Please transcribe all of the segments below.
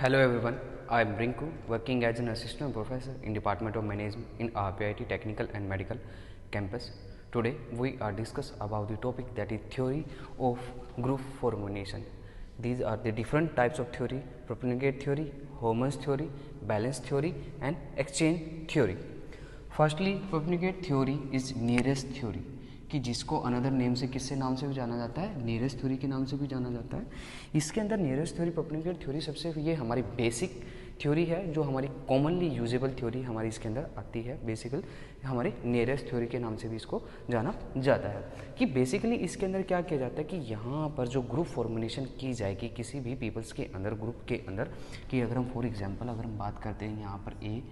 Hello everyone, I am Rinku, working as an assistant professor in Department of Management in RPIT Technical and Medical Campus. Today we are discuss about the topic that is theory of group formation. These are the different types of theory: propagate theory, Homans theory, balance theory and exchange theory. Firstly, propagate theory is nearest theory, कि जिसको another name से किससे नाम से भी जाना जाता है, नियरेस्ट थ्योरी के नाम से भी जाना जाता है। इसके अंदर नियरेस्ट थ्योरी, प्रोपेगेट थ्योरी सबसे ये हमारी बेसिक थ्योरी है, जो हमारी कॉमनली यूजेबल थ्योरी हमारी इसके अंदर आती है। बेसिकली हमारी नियरेस्ट थ्योरी के नाम से भी इसको जाना जाता है। कि बेसिकली इसके अंदर क्या किया जाता है कि यहाँ पर जो ग्रुप फॉर्मुलेशन की जाएगी किसी भी पीपल्स के अंदर, ग्रुप के अंदर, कि अगर हम फॉर एग्जाम्पल अगर हम बात करते हैं यहाँ पर ए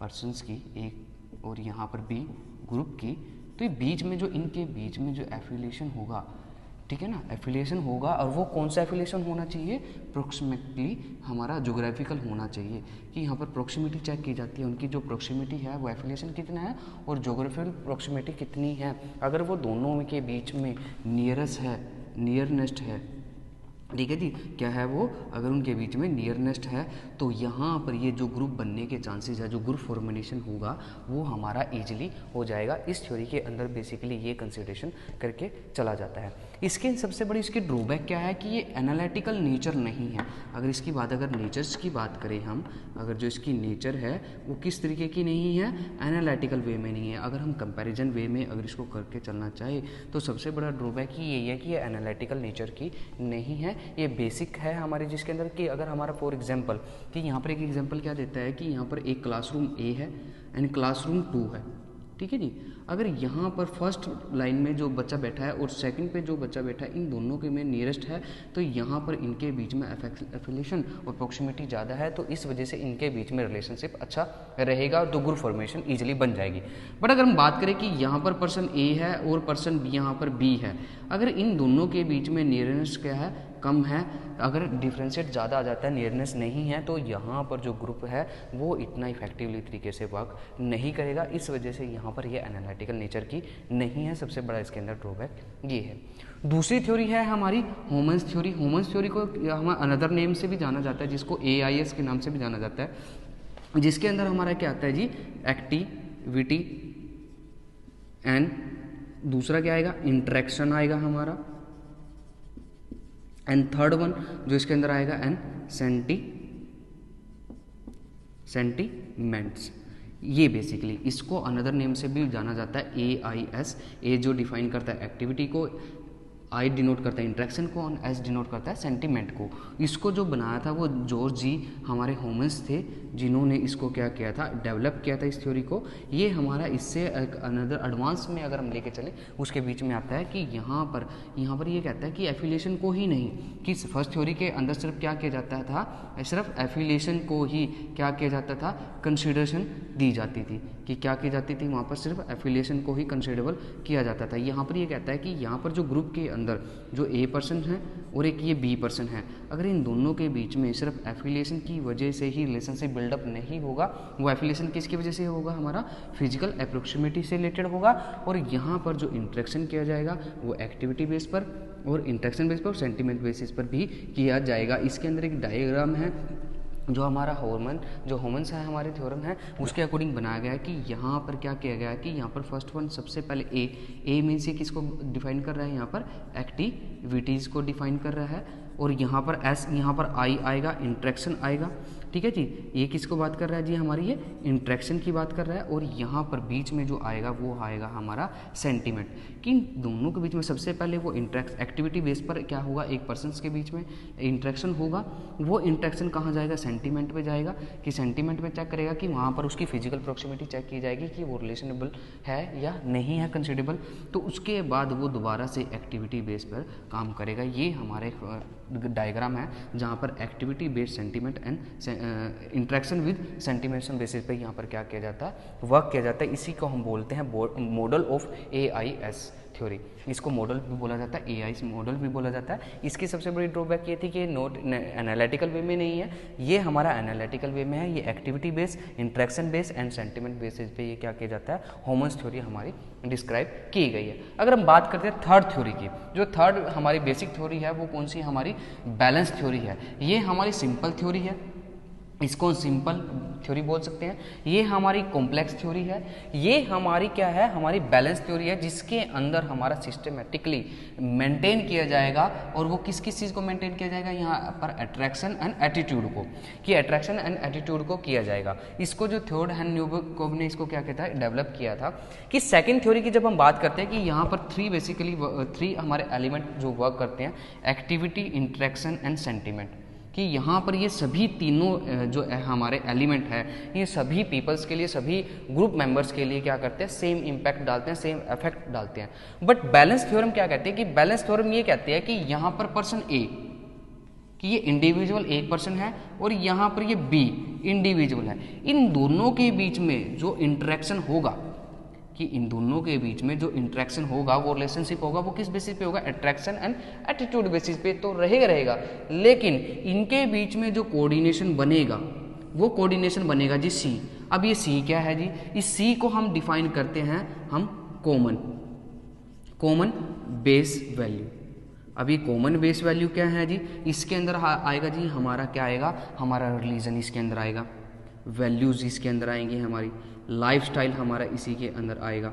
पर्सनस की एक और यहाँ पर बी ग्रुप की, तो ये बीच में जो इनके बीच में जो एफिलिएशन होगा, ठीक है ना, एफिलिएशन होगा, और वो कौन सा एफिलिएशन होना चाहिए, प्रोक्सीमेटली हमारा ज्योग्राफिकल होना चाहिए। कि यहाँ पर प्रोक्सीमिटी चेक की जाती है, उनकी जो प्रोक्सीमिटी है वो एफिलिएशन कितना है और ज्योग्राफिकल प्रोक्सीमिटी कितनी है। अगर वो दोनों के बीच में नियरेस्ट है, नियरनेस्ट है, ठीक है जी, क्या है वो, अगर उनके बीच में नियरनेस्ट है तो यहाँ पर ये जो ग्रुप बनने के चांसेस है, जो ग्रुप फॉर्मेशन होगा वो हमारा इजीली हो जाएगा। इस थ्योरी के अंदर बेसिकली ये कंसिडरेशन करके चला जाता है। इसके सबसे बड़ी इसकी ड्रॉबैक क्या है कि ये एनालिटिकल नेचर नहीं है। अगर इसकी बात, अगर नेचर्स की बात करें हम, अगर जो इसकी नेचर है वो किस तरीके की नहीं है, एनालिटिकल वे में नहीं है। अगर हम कंपैरिजन वे में अगर इसको करके चलना चाहे तो सबसे बड़ा ड्रॉबैक ही यही है कि ये एनालिटिकल नेचर की नहीं है, ये बेसिक है हमारे, जिसके अंदर कि अगर हमारा फॉर एग्जांपल कि यहाँ पर एक एग्जांपल क्या देता है कि यहाँ पर एक क्लासरूम ए है एंड क्लासरूम 2 है, ठीक है जी। अगर यहाँ पर फर्स्ट लाइन में जो बच्चा बैठा है और सेकंड पे जो बच्चा बैठा है, इन दोनों के में नियरेस्ट है, तो यहाँ पर इनके बीच में एफिलिएशन और प्रोक्सीमिटी ज़्यादा है, तो इस वजह से इनके बीच में रिलेशनशिप अच्छा रहेगा, तो ग्रुप फॉर्मेशन इजीली बन जाएगी। बट अगर हम बात करें कि यहाँ पर पर्सन ए है और पर्सन बी यहाँ पर बी है, अगर इन दोनों के बीच में नियरेस्ट क्या है, कम है, अगर डिफ्रेंशिएट ज़्यादा आ जाता है, नियरनेस नहीं है, तो यहाँ पर जो ग्रुप है वो इतना इफेक्टिवली तरीके से वर्क नहीं करेगा। इस वजह से यहाँ पर ये एनालिटिकल नेचर की नहीं है, सबसे बड़ा इसके अंदर ड्रॉबैक ये है। दूसरी थ्योरी है हमारी होमन्स थ्योरी। होमन्स थ्योरी को हम अनदर नेम से भी जाना जाता है, जिसको AIS के नाम से भी जाना जाता है, जिसके अंदर हमारा क्या आता है जी, एक्टिविटी एंड दूसरा क्या आएगा, इंटरेक्शन आएगा हमारा, एंड थर्ड वन जो इसके अंदर आएगा एंड सेंटीमेंट्स। ये बेसिकली इसको अनदर नेम से भी जाना जाता है AIS। ए जो डिफाइन करता है एक्टिविटी को, आई डिनोट करता है इंट्रैक्शन को, और एस डिनोट करता है सेंटीमेंट को। इसको जो बनाया था वो जॉर्ज जी हमारे होमन्स थे, जिन्होंने इसको क्या किया था, डेवलप किया था इस थ्योरी को। ये हमारा इससे अनदर एडवांस में अगर हम लेके चले, उसके बीच में आता है कि यहाँ पर ये कहता है कि एफिलिएशन को ही नहीं, कि फर्स्ट थ्योरी के अंदर सिर्फ क्या किया जाता था, सिर्फ एफिलिएशन को ही क्या किया जाता था, कंसिडरेशन दी जाती थी, कि क्या की जाती थी वहाँ पर, सिर्फ एफिलिएशन को ही कंसिडरेबल किया जाता था। यहाँ पर ये कहता है कि यहाँ पर जो ग्रुप के अंदर जो ए पर्सन है और एक ये बी पर्सन है, अगर इन दोनों के बीच में सिर्फ एफिलिएशन की वजह से ही रिलेशनशिप बिल्डअप नहीं होगा, वो एफिलिएशन किसकी वजह से होगा, हमारा फिजिकल अप्रोक्सीमेटी से रिलेटेड होगा, और यहाँ पर जो इंटरेक्शन किया जाएगा वो एक्टिविटी बेस पर और इंटरेक्शन बेस पर और सेंटीमेंट बेसिस पर भी किया जाएगा। इसके अंदर एक डायग्राम है जो हमारा होमन्स है, हमारे थ्योरम है, उसके अकॉर्डिंग बनाया गया है कि यहाँ पर क्या किया गया है कि यहाँ पर फर्स्ट वन सबसे पहले ए मीन्स ये किसको डिफाइन कर रहा है, यहाँ पर एक्टिविटीज़ को डिफाइन कर रहा है, और यहाँ पर एस, यहाँ पर आई आएगा, इंट्रैक्शन आएगा, ठीक है जी। ये किसको बात कर रहा है जी, हमारी ये इंट्रैक्शन की बात कर रहा है, और यहाँ पर बीच में जो आएगा वो आएगा हमारा सेंटीमेंट। कि दोनों के बीच में सबसे पहले वो एक्टिविटी बेस पर क्या होगा, एक पर्सन्स के बीच में इंट्रैक्शन होगा, वो इंट्रैक्शन कहाँ जाएगा, सेंटीमेंट पे जाएगा, कि सेंटीमेंट पे चेक करेगा कि वहाँ पर उसकी फिजिकल प्रोक्सीमिटी चेक की जाएगी कि वो रिलेशनेबल है या नहीं है, कंसिडरेबल, तो उसके बाद वो दोबारा से एक्टिविटी बेस पर काम करेगा। ये हमारे डायग्राम है जहाँ पर activity based sentiment and interaction with sentimentation basis पे यहाँ पर क्या किया जाता है, वर्क किया जाता है। इसी को हम बोलते हैं मॉडल ऑफ AIS थ्योरी। इसको मॉडल भी बोला जाता है, AIS मॉडल भी बोला जाता है। इसकी सबसे बड़ी ड्रॉबैक ये थी कि ये नोट एनालिटिकल वे में नहीं है, ये हमारा एनालिटिकल वे में है, ये activity base, interaction base and sentiment basis पे ये क्या किया जाता है, होमन्स थ्योरी हमारी डिस्क्राइब की गई है। अगर हम बात करते हैं थर्ड थ्योरी की, जो थर्ड हमारी बेसिक थ्योरी है वो कौन सी हमारी बैलेंस थ्योरी है। ये हमारी सिंपल थ्योरी है, इसको सिंपल थ्योरी बोल सकते हैं, ये हमारी कॉम्प्लेक्स थ्योरी है, ये हमारी क्या है, हमारी बैलेंस थ्योरी है, जिसके अंदर हमारा सिस्टमेटिकली मेंटेन किया जाएगा। और वो किस किस चीज़ को मेंटेन किया जाएगा, यहाँ पर अट्रैक्शन एंड एटीट्यूड को, कि अट्रैक्शन एंड एटीट्यूड को किया जाएगा। इसको जो थर्ड हैंड न्यूकोव ने इसको क्या कहता है, डेवलप किया था। कि सेकेंड थ्योरी की जब हम बात करते हैं कि यहाँ पर थ्री हमारे एलिमेंट जो वर्क करते हैं, एक्टिविटी, इंट्रैक्शन एंड सेंटिमेंट, कि यहाँ पर ये सभी तीनों जो हमारे एलिमेंट है, ये सभी पीपल्स के लिए, सभी ग्रुप मेंबर्स के लिए क्या करते हैं, सेम इम्पैक्ट डालते हैं, सेम इफेक्ट डालते हैं। बट बैलेंस थ्योरम क्या कहते हैं, कि बैलेंस थ्योरम ये कहते हैं कि यहाँ पर पर्सन ए, कि ये इंडिविजुअल एक पर्सन है और यहाँ पर ये बी इंडिविजुअल है, इन दोनों के बीच में जो इंटरेक्शन होगा, कि इन दोनों के बीच में जो इंटरेक्शन होगा, वो रिलेशनशिप होगा, वो किस बेसिस पे होगा, अट्रैक्शन एंड एटीट्यूड बेसिस पे तो रहेगा। लेकिन इनके बीच में जो कोऑर्डिनेशन बनेगा, वो कोऑर्डिनेशन बनेगा जी सी। अब ये सी क्या है जी, इस सी को हम डिफाइन करते हैं हम कॉमन बेस वैल्यू। अब ये कॉमन बेस वैल्यू क्या है जी, इसके अंदर आएगा जी हमारा क्या आएगा, हमारा रिलीजन इसके अंदर आएगा, वैल्यूज इसके अंदर आएंगी, हमारी लाइफस्टाइल हमारा इसी के अंदर आएगा,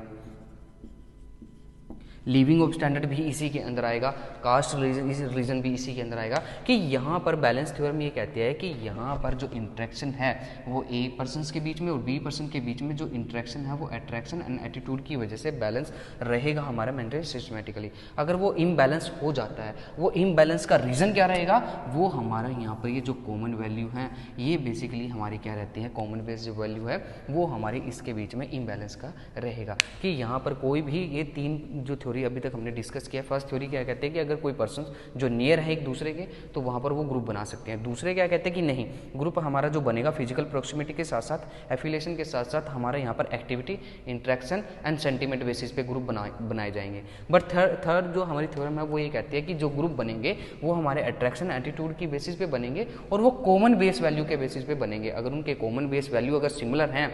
लिविंग ऑफ स्टैंडर्ड भी इसी के अंदर आएगा, कास्ट रिलीजन भी इसी के अंदर आएगा। कि यहाँ पर बैलेंस थ्योरम ये कहते हैं कि यहाँ पर जो इंटरेक्शन है वो ए पर्सन्स के बीच में और बी पर्सन के बीच में जो इंटरेक्शन है वो अट्रैक्शन एंड एटीट्यूड की वजह से बैलेंस रहेगा हमारा मेंटेन सिस्टमेटिकली। अगर वो इम्बैलेंस हो जाता है, वो इम्बैलेंस का रीज़न क्या रहेगा, वो हमारा यहाँ पर ये जो कॉमन वैल्यू है, ये बेसिकली हमारी क्या रहती है, कॉमन बेस जो वैल्यू है वो हमारी इसके बीच में इम्बैलेंस का रहेगा। कि यहाँ पर कोई भी ये तीन जो थ्योरी अभी तक हमने डिस्कस किया, फर्स्ट थ्योरी क्या कहते हैं कि अगर कोई पर्सन जो नियर है एक दूसरे के, तो वहाँ पर वो ग्रुप बना सकते हैं। दूसरे क्या कहते हैं कि नहीं, ग्रुप हमारा जो बनेगा फिजिकल प्रोक्सिमिटी के साथ साथ, एफिलिएशन के साथ साथ हमारे यहाँ पर activity, interaction and sentiment basis पे ग्रुप बनाए जाएंगे। बट थर्ड जो हमारी थ्योरम है वो ये कहती है कि जो ग्रुप बनेंगे वो हमारे अट्रैक्शन एटीट्यूड की बेसिस पे बनेंगे और वो कॉमन बेस वैल्यू के बेसिस पे बनेंगे। अगर उनके कॉमन बेस वैल्यू अगर सिमिलर हैं,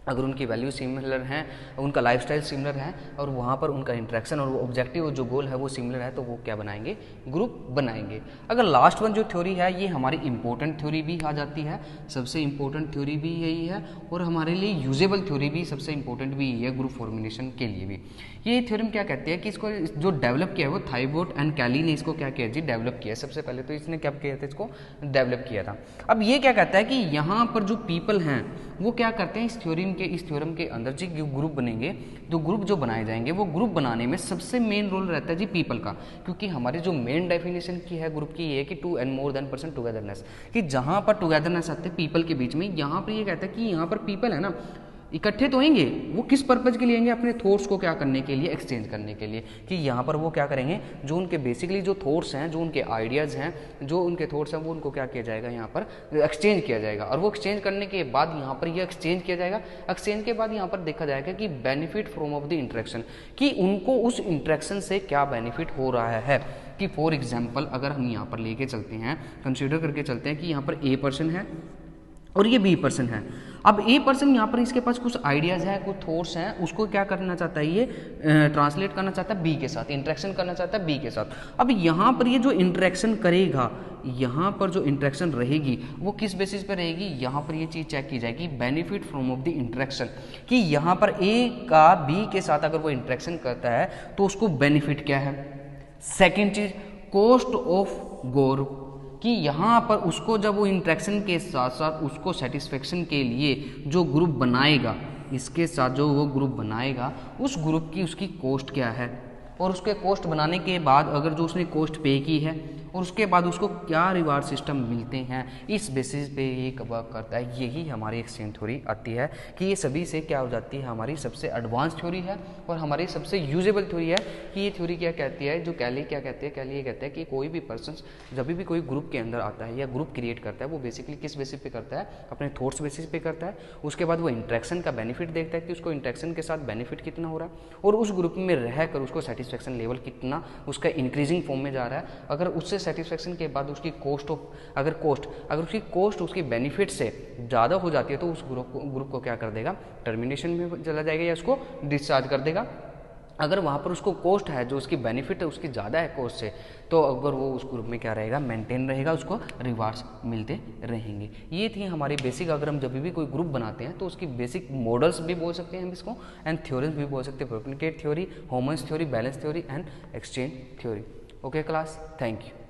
अगर उनकी वैल्यू सिमिलर हैं, उनका लाइफस्टाइल सिमिलर है और वहाँ पर उनका इंटरेक्शन और ऑब्जेक्टिव जो गोल है वो सिमिलर है, तो वो क्या बनाएंगे, ग्रुप बनाएंगे। अगर लास्ट वन जो थ्योरी है ये हमारी इंपॉर्टेंट थ्योरी भी आ जाती है, सबसे इंपॉर्टेंट थ्योरी भी यही है और हमारे लिए यूजेबल थ्योरी भी सबसे इंपॉर्टेंट भी यही है ग्रुप फॉर्मेशन के लिए भी। ये थ्योरम क्या कहते हैं कि इसको जो डेवलप किया है वो थाइबोट एंड कैली ने इसको क्या किया जी, डेवलप किया। सबसे पहले तो इसने क्या किया था, इसको डेवलप किया था। अब ये क्या कहता है कि यहाँ पर जो पीपल हैं वो क्या करते हैं, इस थ्योरम के अंदर जी जो ग्रुप बनेंगे, जो ग्रुप जो बनाए जाएंगे, वो ग्रुप बनाने में सबसे मेन रोल रहता है जी पीपल का। क्योंकि हमारी जो मेन डेफिनेशन की है ग्रुप की ये है कि 2 and more than person togetherness, कि जहाँ पर टुगेदरनेस आते हैं पीपल के बीच में, यहाँ पर ये कहता है कि यहाँ पर पीपल है ना इकट्ठे तो होंगे, वो किस पर्पज़ के लिए आएंगे, अपने थॉट्स को क्या करने के लिए, एक्सचेंज करने के लिए। कि यहाँ पर वो क्या करेंगे, जो उनके बेसिकली जो थॉट्स हैं, जो उनके आइडियाज़ हैं, जो उनके थॉट्स हैं, वो उनको क्या किया जाएगा, यहाँ पर एक्सचेंज किया जाएगा। और वो एक्सचेंज करने के बाद यहाँ पर ये एक्सचेंज किया जाएगा। एक्सचेंज के बाद यहाँ पर देखा जाएगा कि benefit from of the interaction, कि उनको उस इंटरेक्शन से क्या बेनिफिट हो रहा है। कि फॉर एग्जाम्पल अगर हम यहाँ पर लेके चलते हैं, कंसिडर करके चलते हैं कि यहाँ पर ए पर्सन है और ये बी पर्सन है। अब ए पर्सन यहाँ पर इसके पास कुछ आइडियाज़ हैं, कुछ थॉट्स हैं, उसको क्या करना चाहता है, ये ट्रांसलेट करना चाहता है बी के साथ, इंटरेक्शन करना चाहता है बी के साथ। अब यहाँ पर ये जो इंटरेक्शन करेगा, यहाँ पर जो इंटरेक्शन रहेगी वो किस बेसिस पे रहेगी, यहाँ पर ये चीज़ चेक की जाएगी, benefit from of the interaction. कि यहाँ पर ए का बी के साथ अगर वो इंटरेक्शन करता है तो उसको बेनिफिट क्या है। सेकेंड चीज़, कॉस्ट ऑफ गोर, कि यहाँ पर उसको जब वो इंटरेक्शन के साथ साथ उसको सेटिस्फेक्शन के लिए जो ग्रुप बनाएगा, इसके साथ जो वो ग्रुप बनाएगा उस ग्रुप की उसकी कॉस्ट क्या है, और उसके कॉस्ट बनाने के बाद अगर जो उसने कॉस्ट पे की है और उसके बाद उसको क्या रिवार्ड सिस्टम मिलते हैं, इस बेसिस पे ये वर्क करता है। यही हमारी एक्सचेंज थ्योरी आती है कि ये सभी से क्या हो जाती है, हमारी सबसे एडवांस थ्योरी है और हमारी सबसे यूजेबल थ्योरी है। कि ये थ्योरी क्या कहती है, जो कैली क्या कहते हैं, कैली ये कहते हैं कि कोई भी पर्सन जब भी कोई ग्रुप के अंदर आता है या ग्रुप क्रिएट करता है, वो बेसिकली किस बेसिस पे करता है, अपने थॉट्स बेसिस पे करता है। उसके बाद वो इंटरेक्शन का बेनिफिट देखता है कि उसको इंटरेक्शन के साथ बेनिफिट कितना हो रहा है और उस ग्रुप में रहकर उसको सेटिस्फेक्शन लेवल कितना उसका इंक्रीजिंग फॉर्म में जा रहा है। अगर उससे सेटिस्फेक्शन के बाद उसकी अगर उसकी कॉस्ट उसकी बेनिफिट से ज़्यादा हो जाती है तो उस ग्रुप को क्या कर देगा, टर्मिनेशन में चला जाएगा या उसको डिस्चार्ज कर देगा। अगर वहाँ पर उसको कॉस्ट है, जो उसकी बेनिफिट है उसकी ज़्यादा है कॉस्ट से, तो अगर वो उस ग्रुप में क्या रहेगा, मेंटेन रहेगा, उसको रिवार्ड्स मिलते रहेंगे। ये थी हमारी बेसिक, अगर हम जब भी कोई ग्रुप बनाते हैं तो उसकी बेसिक मॉडल्स भी बोल सकते हैं हम इसको, एंड थ्योरीज भी बोल सकते हैं, propagate theory, homogeneous theory, balance theory and exchange theory. Okay class, thank you.